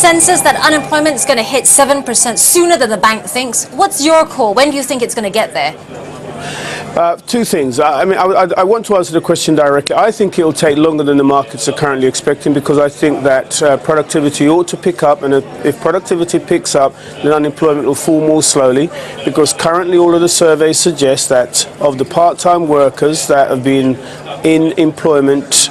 consensus that unemployment is going to hit 7% sooner than the bank thinks. What's your call? When do you think it's going to get there? Two things. I want to answer the question directly. I think it will take longer than the markets are currently expecting, because I think that productivity ought to pick up, and if productivity picks up, then unemployment will fall more slowly, because currently all of the surveys suggest that of the part-time workers that have been in employment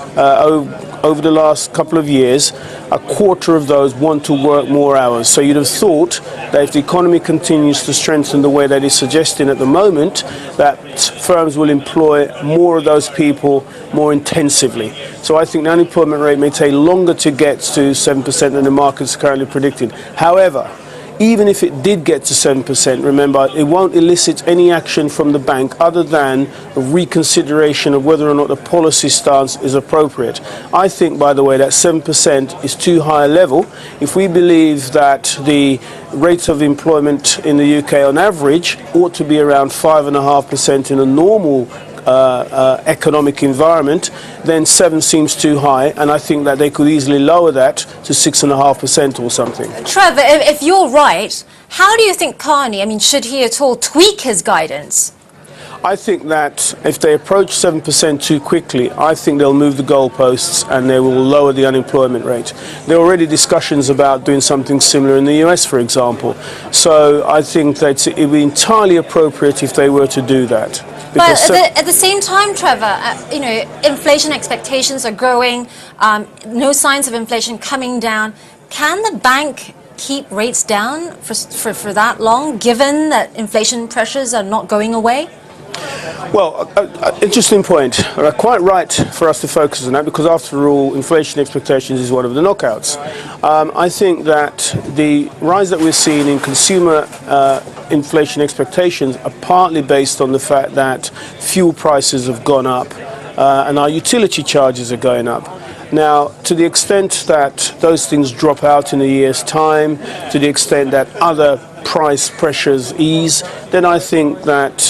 over the last couple of years, a quarter of those want to work more hours. So you'd have thought that if the economy continues to strengthen the way that it's suggesting at the moment, that firms will employ more of those people more intensively. So I think the unemployment rate may take longer to get to 7% than the market's currently predicted. However, even if it did get to 7%, remember, it won't elicit any action from the bank other than a reconsideration of whether or not the policy stance is appropriate. I think, by the way, that 7% is too high a level. If we believe that the rate of employment in the UK on average ought to be around 5.5% in a normal economic environment, then 7 seems too high, and I think that they could easily lower that to 6.5% or something. Trevor, if you're right, how do you think Carney, should he at all tweak his guidance? I think that if they approach 7% too quickly, I think they'll move the goalposts and they will lower the unemployment rate. There are already discussions about doing something similar in the US, for example. So I think that it would be entirely appropriate if they were to do that. But at the same time, Trevor, inflation expectations are growing, no signs of inflation coming down. Can the bank keep rates down for that long, given that inflation pressures are not going away? Well, interesting point. Quite right for us to focus on that, because after all, inflation expectations is one of the knockouts. I think that the rise that we're seeing in consumer inflation expectations are partly based on the fact that fuel prices have gone up and our utility charges are going up. Now, to the extent that those things drop out in a year's time, to the extent that other price pressures ease, then I think that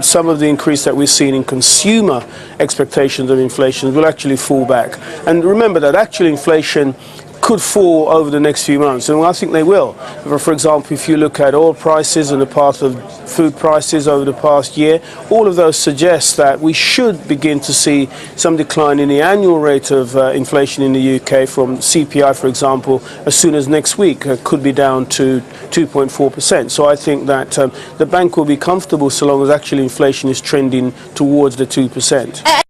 some of the increase that we're seeing in consumer expectations of inflation will actually fall back. And remember that actually inflation could fall over the next few months, and I think they will. For example, if you look at oil prices and the path of food prices over the past year, all of those suggest that we should begin to see some decline in the annual rate of inflation in the UK from CPI, for example, as soon as next week. Could be down to 2.4%. So I think that the bank will be comfortable so long as actually inflation is trending towards the 2%.